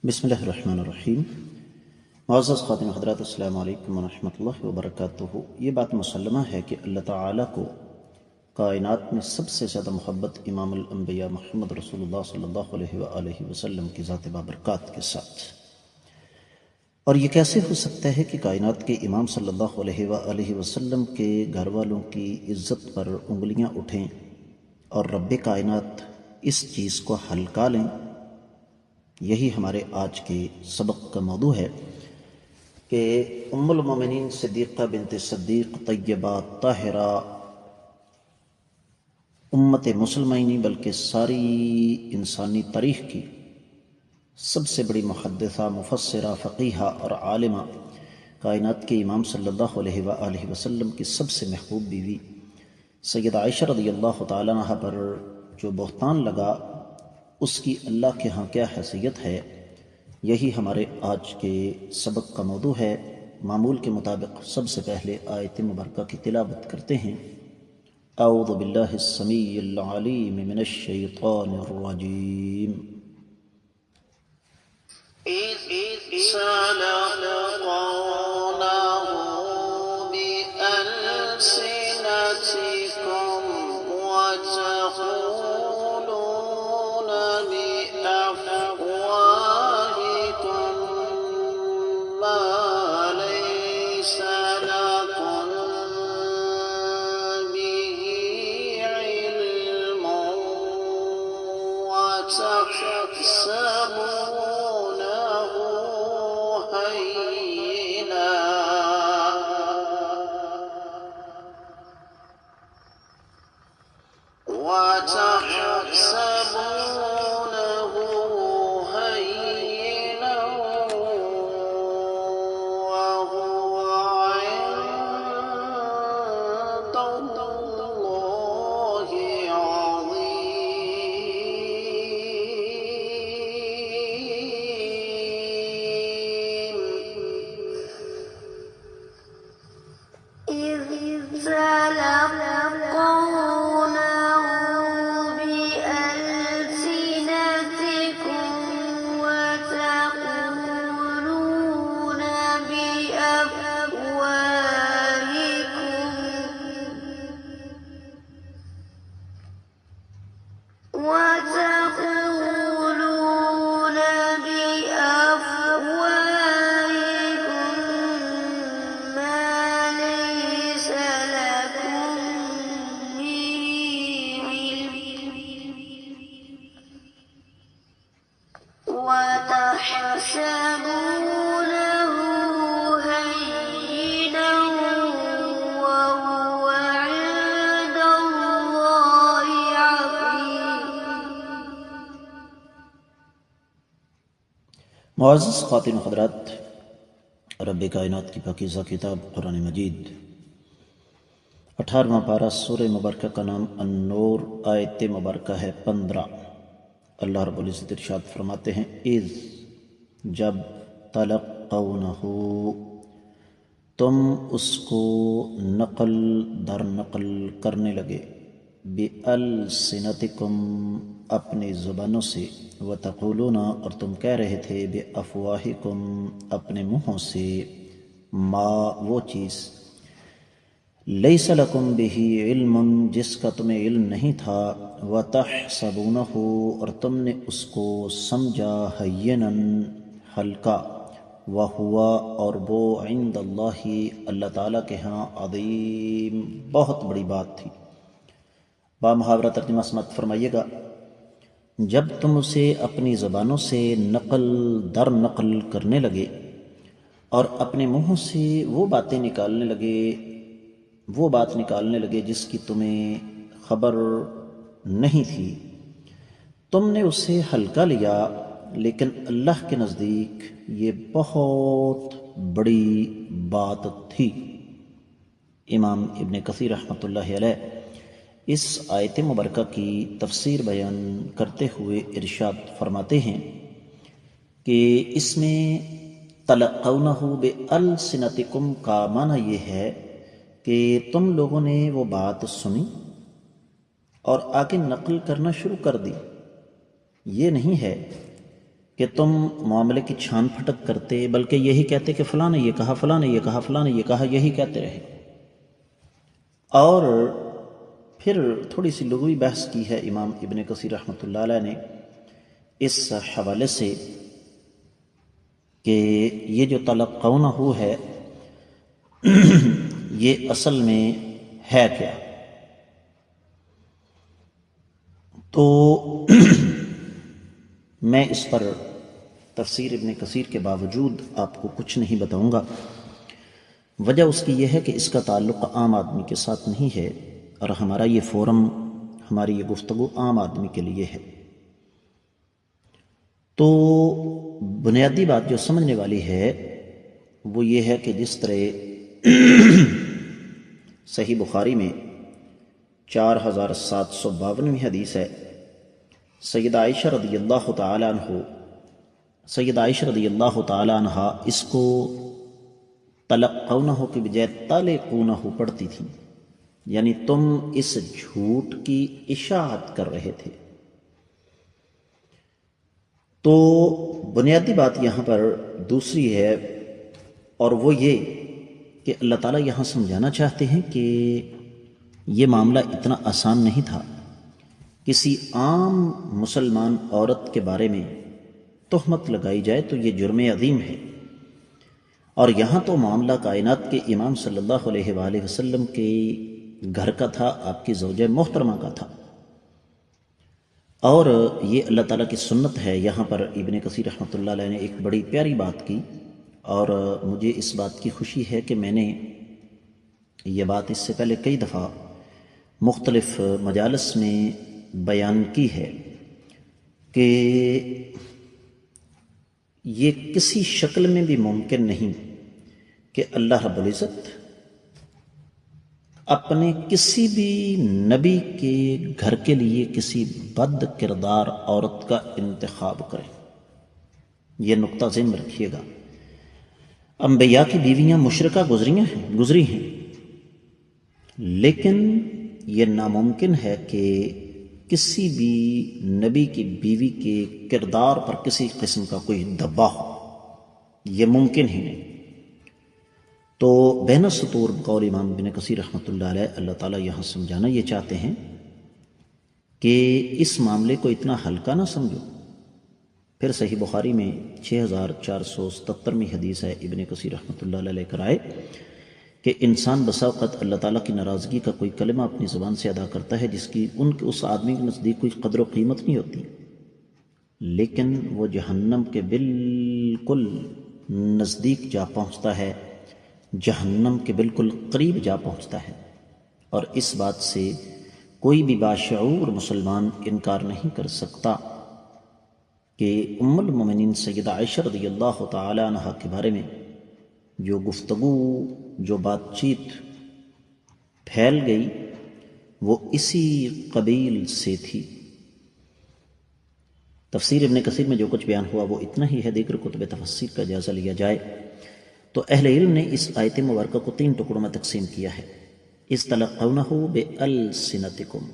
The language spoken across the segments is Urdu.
بسم اللہ الرحمن الرحیم۔ معزز خاتم حضرات، السلام علیکم ورحمۃ اللہ وبرکاتہ۔ یہ بات مسلمہ ہے کہ اللہ تعالیٰ کو کائنات میں سب سے زیادہ محبت امام الانبیاء محمد رسول اللہ صلی اللہ علیہ وآلہ وسلم کی ذات بابرکات کے ساتھ۔ اور یہ کیسے ہو سکتا ہے کہ کائنات کے امام صلی اللہ علیہ وآلہ وسلم کے گھر والوں کی عزت پر انگلیاں اٹھیں اور رب کائنات اس چیز کو ہلکا لیں؟ یہی ہمارے آج کے سبق کا موضوع ہے کہ ام المومنین صدیقہ بنت صدیق طیبہ طاہرہ امت مسلمہ ہی نہیں بلکہ ساری انسانی تاریخ کی سب سے بڑی محدثہ، مفسرہ، فقیہہ اور عالمہ، کائنات کے امام صلی اللہ علیہ وآلہ وسلم کی سب سے محبوب بیوی سیدہ عائشہ رضی اللہ تعالیٰ عنہا پر جو بہتان لگا، اس کی اللہ کے ہاں کیا حیثیت ہے، یہی ہمارے آج کے سبق کا موضوع ہے۔ معمول کے مطابق سب سے پہلے آیت مبارکہ کی تلاوت کرتے ہیں۔ اعوذ باللہ السمیع العلیم من الشیطان الرجیم۔ معزز خواتین و حضرات، رب کائنات کی پاکیزہ کتاب قرآن مجید 18واں پارہ سورہ مبارکہ کا نام النور، آیت مبارکہ ہے 15۔ اللہ رب العزت ارشاد فرماتے ہیں، اذ جب تلقونہ تم اس کو نقل در نقل کرنے لگے، بِأَلْسِنَتِكُمْ اپنی زبانوں سے، وَتَقُولُونَ اور تم کہہ رہے تھے، بِأَفْوَاهِكُمْ اپنے منہوں سے، ما وہ چیز، لَيْسَ لَكُمْ بِهِ عِلْمٌ جس کا تمہیں علم نہیں تھا، وَتَحْسَبُونَهُ اور تم نے اس کو سمجھا، هَيِّنًا ہلکا، وَهُوَ اور وہ، عِندَ اللَّهِ اللہ تعالیٰ کے ہاں، عظیم بہت بڑی بات تھی۔ با محاورہ ترجمہ سماعت فرمائیے گا۔ جب تم اسے اپنی زبانوں سے نقل در نقل کرنے لگے اور اپنے منہوں سے وہ باتیں نکالنے لگے، وہ بات نکالنے لگے جس کی تمہیں خبر نہیں تھی، تم نے اسے ہلکا لیا، لیکن اللہ کے نزدیک یہ بہت بڑی بات تھی۔ امام ابن کثیر رحمۃ اللہ علیہ اس آیت مبارکہ کی تفسیر بیان کرتے ہوئے ارشاد فرماتے ہیں کہ اس میں تلقونہ بِأَلْسِنَتِكُمْ کا معنی یہ ہے کہ تم لوگوں نے وہ بات سنی اور آگے نقل کرنا شروع کر دی۔ یہ نہیں ہے کہ تم معاملے کی چھان پھٹک کرتے، بلکہ یہی کہتے کہ فلاں نے یہ کہا، فلاں نے یہ کہا، فلاں نے یہ کہا، یہی کہتے رہے۔ اور پھر تھوڑی سی لغوی بحث کی ہے امام ابن کثیر رحمۃ اللہ علیہ نے اس حوالے سے کہ یہ جو تلقونہ ہے یہ اصل میں ہے کیا؟ تو میں اس پر تفسیر ابن کثیر کے باوجود آپ کو کچھ نہیں بتاؤں گا۔ وجہ اس کی یہ ہے کہ اس کا تعلق عام آدمی کے ساتھ نہیں ہے، اور ہمارا یہ فورم، ہماری یہ گفتگو عام آدمی کے لیے ہے۔ تو بنیادی بات جو سمجھنے والی ہے وہ یہ ہے کہ جس طرح صحیح بخاری میں 4752ویں حدیث ہے، سیدہ عائشہ رضی اللہ تعالی عنہ اس کو تلقونہ کی بجائے تلقونہ پڑھتی تھیں، یعنی تم اس جھوٹ کی اشاعت کر رہے تھے۔ تو بنیادی بات یہاں پر دوسری ہے، اور وہ یہ کہ اللہ تعالیٰ یہاں سمجھانا چاہتے ہیں کہ یہ معاملہ اتنا آسان نہیں تھا۔ کسی عام مسلمان عورت کے بارے میں تہمت لگائی جائے تو یہ جرم عظیم ہے، اور یہاں تو معاملہ کائنات کے امام صلی اللہ علیہ وآلہ وسلم کے گھر کا تھا، آپ کی زوجہ محترمہ کا تھا، اور یہ اللہ تعالیٰ کی سنت ہے۔ یہاں پر ابن کثیر رحمۃ اللہ علیہ نے ایک بڑی پیاری بات کی، اور مجھے اس بات کی خوشی ہے کہ میں نے یہ بات اس سے پہلے کئی دفعہ مختلف مجالس میں بیان کی ہے کہ یہ کسی شکل میں بھی ممکن نہیں کہ اللہ رب العزت اپنے کسی بھی نبی کے گھر کے لیے کسی بد کردار عورت کا انتخاب کرے۔ یہ نقطہ ذہن میں رکھیے گا۔ انبیاء کی بیویاں مشرکہ گزری ہیں، لیکن یہ ناممکن ہے کہ کسی بھی نبی کی بیوی کے کردار پر کسی قسم کا کوئی دبا ہو، یہ ممکن ہی نہیں۔ تو بین السطور بقول امام ابن کثیر رحمۃ اللہ علیہ، اللہ تعالیٰ یہاں سمجھانا یہ چاہتے ہیں کہ اس معاملے کو اتنا ہلکا نہ سمجھو۔ پھر صحیح بخاری میں 6477ویں حدیث ہے، ابن کثیر رحمۃ اللہ علیہ لے کر آئے کہ انسان بسا اوقات اللہ تعالیٰ کی ناراضگی کا کوئی کلمہ اپنی زبان سے ادا کرتا ہے جس کی اس آدمی کے نزدیک کوئی قدر و قیمت نہیں ہوتی، لیکن وہ جہنم کے بالکل نزدیک جا پہنچتا ہے، جہنم کے بالکل قریب جا پہنچتا ہے، اور اس بات سے کوئی بھی باشعور مسلمان انکار نہیں کر سکتا کہ ام المومنین سیدہ عائشہ رضی اللہ تعالی عنہ کے بارے میں جو گفتگو، جو بات چیت پھیل گئی وہ اسی قبیل سے تھی۔ تفسیر ابن کثیر میں جو کچھ بیان ہوا وہ اتنا ہی ہے، دیگر کتب تفسیر کا جائزہ لیا جائے تو اہل علم نے اس آیت مبارکہ کو 3 ٹکڑوں میں تقسیم کیا ہے۔ استلقونہ بألسنتکم،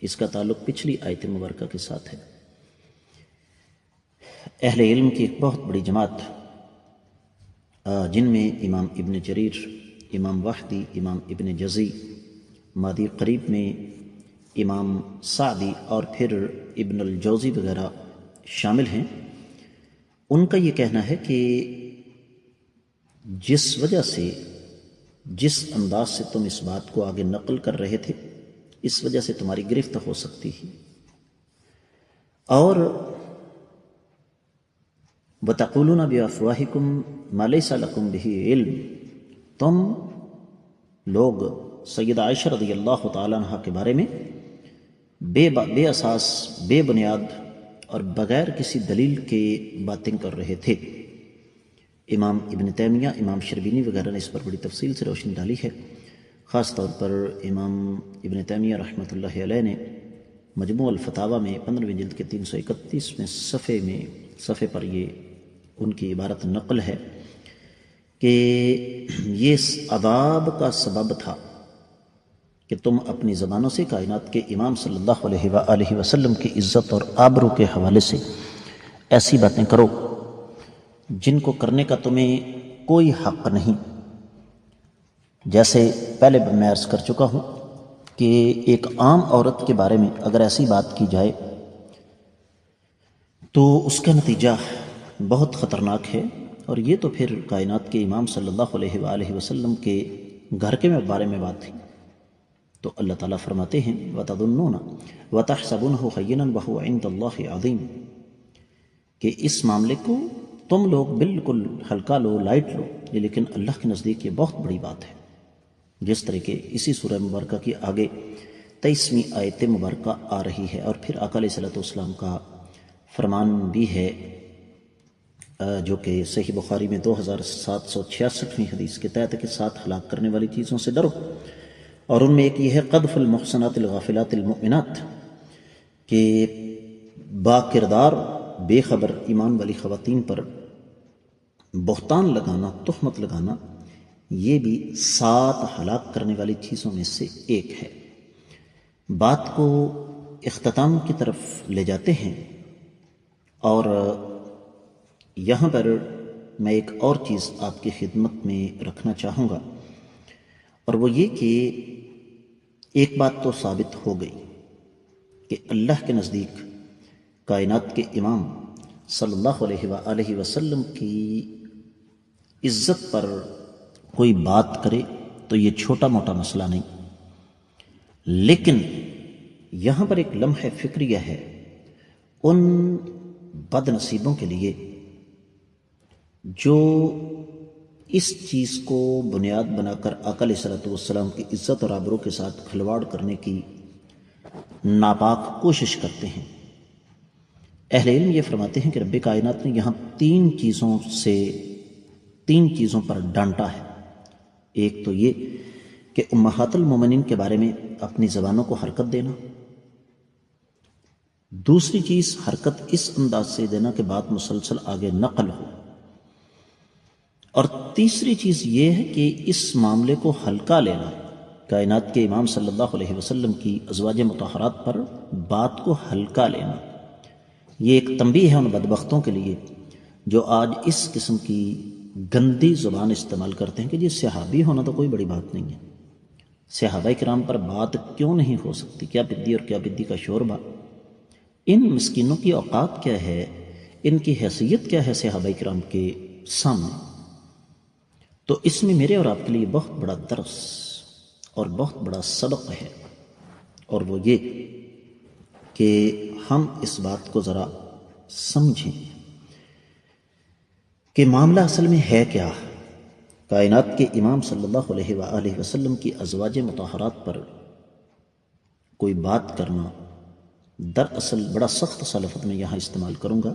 اس کا تعلق پچھلی آیت مبارکہ کے ساتھ ہے۔ اہل علم کی ایک بہت بڑی جماعت، جن میں امام ابن جریر، امام واحدی، امام ابن جزی، مادی قریب میں امام سعدی اور پھر ابن الجوزی وغیرہ شامل ہیں، ان کا یہ کہنا ہے کہ جس وجہ سے، جس انداز سے تم اس بات کو آگے نقل کر رہے تھے، اس وجہ سے تمہاری گرفت ہو سکتی ہے، اور وَتَقُولُونَ بِأَفْوَاهِكُمْ مَا لَيْسَ لَكُمْ بِهِ عِلْمٌ، تم لوگ سیدہ عائشہ رضی اللہ تعالیٰ عنہ کے بارے میں بے اساس، بے بنیاد اور بغیر کسی دلیل کے باتیں کر رہے تھے۔ امام ابن تیمیہ، امام شربینی وغیرہ نے اس پر بڑی تفصیل سے روشنی ڈالی ہے۔ خاص طور پر امام ابن تیمیہ رحمۃ اللہ علیہ نے مجموع الفتاویٰ میں 15ویں جلد کے 331ویں صفحے پر یہ ان کی عبارت نقل ہے کہ یہ عذاب کا سبب تھا کہ تم اپنی زبانوں سے کائنات کے امام صلی اللہ علیہ وآلہ وسلم کی عزت اور آبرو کے حوالے سے ایسی باتیں کرو جن کو کرنے کا تمہیں کوئی حق نہیں. جیسے پہلے میں عرض کر چکا ہوں کہ ایک عام عورت کے بارے میں اگر ایسی بات کی جائے تو اس کا نتیجہ بہت خطرناک ہے. اور یہ تو پھر کائنات کے امام صلی اللہ علیہ وآلہ وسلم کے گھر کے بارے میں بات تھی. تو اللہ تعالیٰ فرماتے ہیں وَتَظُنُّونَ وَتَحْسَبُونَهُ هَيِّنًا وَهُوَ عِندَ اللَّهِ عَظِيمٌ کہ اس معاملے کو تم لوگ بالکل ہلکا لو، لائٹ لو، لیکن اللہ کے نزدیک یہ بہت بڑی بات ہے. جس طرح کہ اسی سورہ مبارکہ کی آگے 23ویں آیت مبارکہ آ رہی ہے. اور پھر آقا علیہ السلام کا فرمان بھی ہے جو کہ صحیح بخاری میں 2766ویں حدیث کے تحت کہ 7 ہلاک کرنے والی چیزوں سے ڈرو. اور ان میں ایک یہ ہے قذف المحصنات الغافلات المؤمنات کہ با کردار بے خبر ایمان والی خواتین پر بہتان لگانا، تہمت لگانا، یہ بھی 7 ہلاک کرنے والی چیزوں میں سے ایک ہے. بات کو اختتام کی طرف لے جاتے ہیں اور یہاں پر میں ایک اور چیز آپ کی خدمت میں رکھنا چاہوں گا، اور وہ یہ کہ ایک بات تو ثابت ہو گئی کہ اللہ کے نزدیک کائنات کے امام صلی اللہ علیہ وآلہ وسلم کی عزت پر کوئی بات کرے تو یہ چھوٹا موٹا مسئلہ نہیں. لیکن یہاں پر ایک لمحہ فکریہ ہے ان بد نصیبوں کے لیے جو اس چیز کو بنیاد بنا کر آقا علیہ السلام کی عزت اور آبرو کے ساتھ کھلواڑ کرنے کی ناپاک کوشش کرتے ہیں. اہل علم یہ فرماتے ہیں کہ رب کائنات نے یہاں 3 چیزوں پر ڈانٹا ہے. ایک تو یہ کہ امہات المومنین کے بارے میں اپنی زبانوں کو حرکت دینا، دوسری چیز حرکت اس انداز سے دینا کہ بات مسلسل آگے نقل ہو، اور تیسری چیز یہ ہے کہ اس معاملے کو ہلکا لینا، کائنات کے امام صلی اللہ علیہ وسلم کی ازواج مطہرات پر بات کو ہلکا لینا. یہ ایک تنبیہ ہے ان بدبختوں کے لیے جو آج اس قسم کی گندی زبان استعمال کرتے ہیں کہ جی صحابی ہونا تو کوئی بڑی بات نہیں ہے، صحابہ کرام پر بات کیوں نہیں ہو سکتی، کیا بدی اور کیا بدی کا شوربہ. ان مسکینوں کی اوقات کیا ہے، ان کی حیثیت کیا ہے صحابہ کرام کے سامنے. تو اس میں میرے اور آپ کے لیے بہت بڑا درس اور بہت بڑا سبق ہے، اور وہ یہ کہ ہم اس بات کو ذرا سمجھیں کہ معاملہ اصل میں ہے کیا. کائنات کے امام صلی اللہ علیہ وآلہ وسلم کی ازواج مطہرات پر کوئی بات کرنا، دراصل بڑا سخت سا لفظ میں یہاں استعمال کروں گا،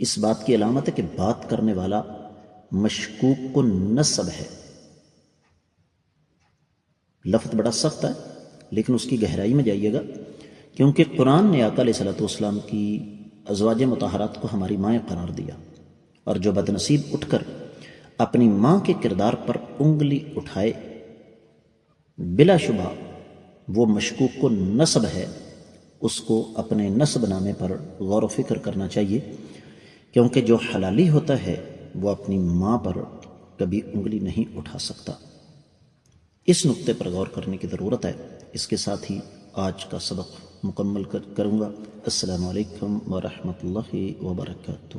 اس بات کی علامت ہے کہ بات کرنے والا مشکوک النسب ہے. لفظ بڑا سخت ہے لیکن اس کی گہرائی میں جائیے گا، کیونکہ قرآن نے آقا علیہ السلام کی ازواج مطہرات کو ہماری مائیں قرار دیا، اور جو بد نصیب اٹھ کر اپنی ماں کے کردار پر انگلی اٹھائے بلا شبہ وہ مشکوک النسب ہے. اس کو اپنے نسب نامے پر غور و فکر کرنا چاہیے، کیونکہ جو حلالی ہوتا ہے وہ اپنی ماں پر کبھی انگلی نہیں اٹھا سکتا. اس نقطے پر غور کرنے کی ضرورت ہے. اس کے ساتھ ہی آج کا سبق مکمل کروں گا. السلام علیکم ورحمۃ اللہ وبرکاتہ.